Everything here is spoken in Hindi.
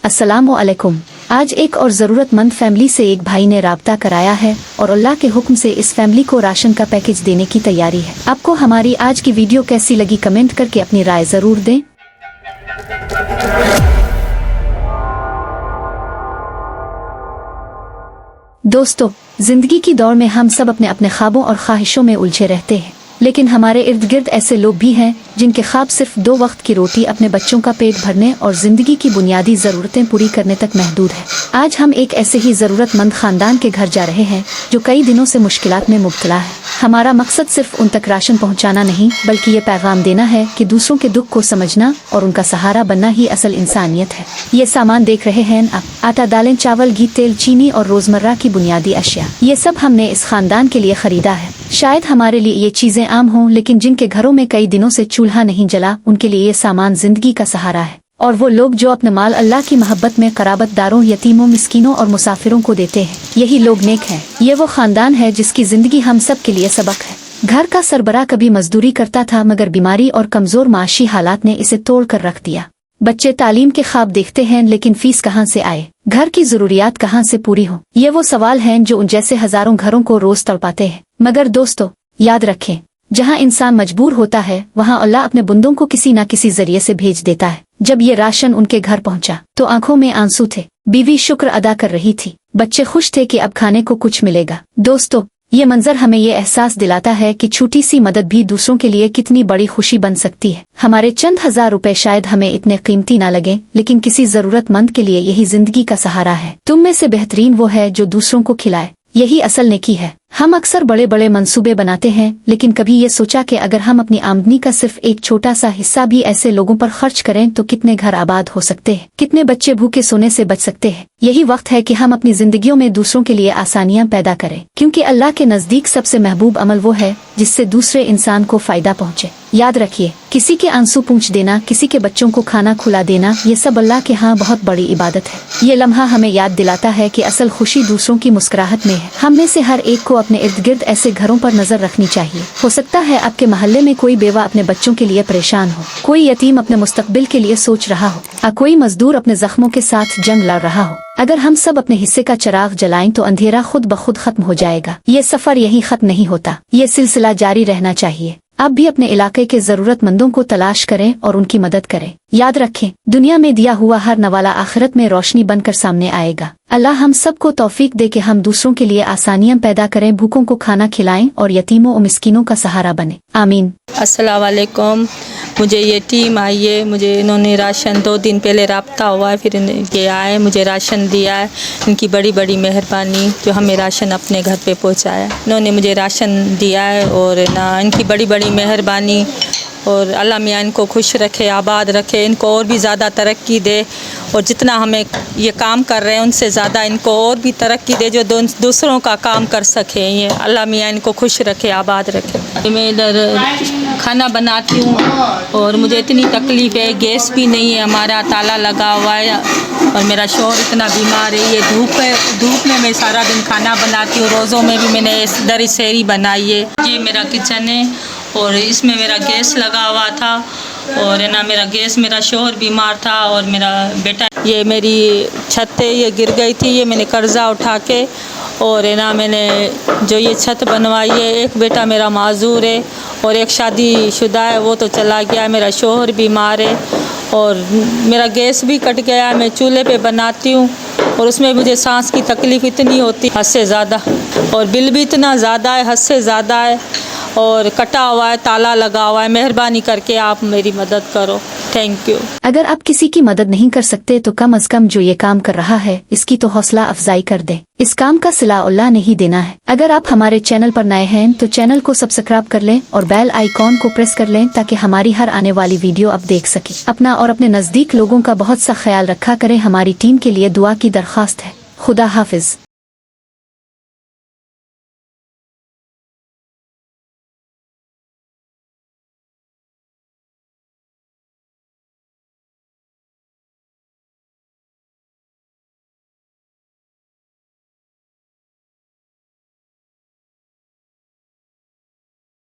अस्सलामु अलैकुम। आज एक और ज़रूरतमंद फैमिली से एक भाई ने राब्ता कराया है और अल्लाह के हुक्म से इस फैमिली को राशन का पैकेज देने की तैयारी है। आपको हमारी आज की वीडियो कैसी लगी कमेंट करके अपनी राय ज़रूर दें। दोस्तों, जिंदगी की दौड़ में हम सब अपने अपने ख्वाबों और ख्वाहिशों में उलझे रहते हैं, लेकिन हमारे इर्द गिर्द ऐसे लोग भी हैं जिनके ख्वाब सिर्फ 2 वक्त की रोटी, अपने बच्चों का पेट भरने और जिंदगी की बुनियादी ज़रूरतें पूरी करने तक महदूद है। आज हम एक ऐसे ही ज़रूरतमंद ख़ानदान के घर जा रहे हैं जो कई दिनों से मुश्किलात में मुब्तला है। हमारा मकसद सिर्फ उन तक राशन पहुंचाना नहीं, बल्कि ये पैगाम देना है कि दूसरों के दुख को समझना और उनका सहारा बनना ही असल इंसानियत है। ये सामान देख रहे हैं आप, आटा, दालें, चावल, घी, तेल, चीनी और रोजमर्रा की बुनियादी अशिया, ये सब हमने इस खानदान के लिए खरीदा है। शायद हमारे लिए ये चीजें आम हों, लेकिन जिनके घरों में कई दिनों से चूल्हा नहीं जला, उनके लिए ये सामान जिंदगी का सहारा है। और वो लोग जो अपने माल अल्लाह की मोहब्बत में कराबतदारों, यतीमों, मिस्कीनों और मुसाफिरों को देते हैं, यही लोग नेक हैं। ये वो खानदान है जिसकी जिंदगी हम सब के लिए सबक है। घर का सरबराह कभी मजदूरी करता था, मगर बीमारी और कमजोर माशी हालात ने इसे तोड़ कर रख दिया। बच्चे तालीम के ख्वाब देखते हैं, लेकिन फीस कहाँ से आए, घर की जरूरियात कहाँ से पूरी हो, ये वो सवाल हैं जो उन जैसे हजारों घरों को रोज तड़पाते हैं। मगर दोस्तों, याद रखें, जहाँ इंसान मजबूर होता है वहाँ अल्लाह अपने बंदों को किसी न किसी जरिए से भेज देता है। जब ये राशन उनके घर पहुँचा तो आंखों में आंसू थे, बीवी शुक्र अदा कर रही थी, बच्चे खुश थे कि अब खाने को कुछ मिलेगा। दोस्तों, ये मंजर हमें ये एहसास दिलाता है कि छोटी सी मदद भी दूसरों के लिए कितनी बड़ी खुशी बन सकती है। हमारे चंद हजार रुपए शायद हमें इतने कीमती ना लगे, लेकिन किसी जरूरतमंद के लिए यही जिंदगी का सहारा है। तुम में से बेहतरीन वो है जो दूसरों को खिलाए, यही असल नेकी है। हम अक्सर बड़े बड़े मंसूबे बनाते हैं, लेकिन कभी ये सोचा कि अगर हम अपनी आमदनी का सिर्फ एक छोटा सा हिस्सा भी ऐसे लोगों पर खर्च करें तो कितने घर आबाद हो सकते हैं, कितने बच्चे भूखे सोने से बच सकते हैं। यही वक्त है कि हम अपनी जिंदगियों में दूसरों के लिए आसानियां पैदा करें, क्योंकि अल्लाह के नजदीक सबसे महबूब अमल वो है जिससे दूसरे इंसान को फायदा पहुँचे। याद रखिए, किसी के आंसू पूंछ देना, किसी के बच्चों को खाना खुला देना, ये सब अल्लाह के यहाँ बहुत बड़ी इबादत है। ये लम्हा हमें याद दिलाता है कि असल खुशी दूसरों की मुस्कुराहट में है। हम में से हर एक को अपने इर्द गिर्द ऐसे घरों पर नजर रखनी चाहिए। हो सकता है आपके मोहल्ले में कोई बेवा अपने बच्चों के लिए परेशान हो, कोई यतीम अपने मुस्तकबिल के लिए सोच रहा हो, और कोई मजदूर अपने जख्मों के साथ जंग लड़ रहा हो। अगर हम सब अपने हिस्से का चिराग जलाएं तो अंधेरा खुद ब खुद खत्म हो जाएगा। ये सफर यहीं खत्म नहीं होता, ये सिलसिला जारी रहना चाहिए। आप भी अपने इलाके के जरूरतमंदों को तलाश करें और उनकी मदद करें। याद रखें, दुनिया में दिया हुआ हर नवाला आखिरत में रोशनी बनकर सामने आएगा। अल्लाह हम सबको तौफीक दे कि हम दूसरों के लिए आसानियां पैदा करें, भूखों को खाना खिलाएं और यतीमों और मिस्कीनों का सहारा बने। आमीन। अस्सलाम वालेकुम। मुझे ये टीम आई है, मुझे इन्होंने राशन 2 दिन पहले राब्ता हुआ है, फिर ये आए, मुझे राशन दिया है। इनकी बड़ी बड़ी मेहरबानी जो हमें राशन अपने घर पे पहुंचाया। इन्होंने मुझे राशन दिया है और ना, इनकी बड़ी बड़ी मेहरबानी, और अल्लाह मियाँ इनको खुश रखे, आबाद रखे, इनको और भी ज़्यादा तरक्की दे, और जितना हमें ये काम कर रहे हैं उनसे ज़्यादा इनको और भी तरक्की दे, जो दूसरों का काम कर सकें। ये अल्लाह मियाँ इनको खुश रखे, आबाद रखे। मैं इधर खाना बनाती हूँ और मुझे इतनी तकलीफ़ है, गैस भी नहीं है, हमारा ताला लगा हुआ है और मेरा शौहर इतना बीमार है। ये धूप में मैं सारा दिन खाना बनाती हूँ। रोज़ों में भी मैंने दरी सेरी बनाई है। ये मेरा किचन है और इसमें मेरा गैस लगा हुआ था, और है ना, मेरा गैस, मेरा शौहर बीमार था और मेरा बेटा, ये मेरी छत है, ये गिर गई थी, ये मैंने कर्जा उठा के, और है ना, मैंने जो ये छत बनवाई है। एक बेटा मेरा माजूर है और एक शादीशुदा है, वो तो चला गया। मेरा शौहर बीमार है और मेरा गैस भी कट गया। मैं चूल्हे पे बनाती हूँ और उसमें मुझे सांस की तकलीफ़ इतनी होती है हद से ज़्यादा, और बिल भी इतना ज़्यादा है, हद से ज़्यादा है, और कटा हुआ है, ताला लगा हुआ है। मेहरबानी करके आप मेरी मदद करो, थैंक यू। अगर आप किसी की मदद नहीं कर सकते तो कम से कम जो ये काम कर रहा है इसकी तो हौसला अफजाई कर दें। इस काम का सिला अल्लाह ने ही देना है। अगर आप हमारे चैनल पर नए हैं तो चैनल को सब्सक्राइब कर लें और बेल आइकॉन को प्रेस कर लें ताकि हमारी हर आने वाली वीडियो आप देख सकें। अपना और अपने नजदीक लोगों का बहुत सा ख्याल रखा करें। हमारी टीम के लिए दुआ की दरख्वास्त है। खुदा हाफिज।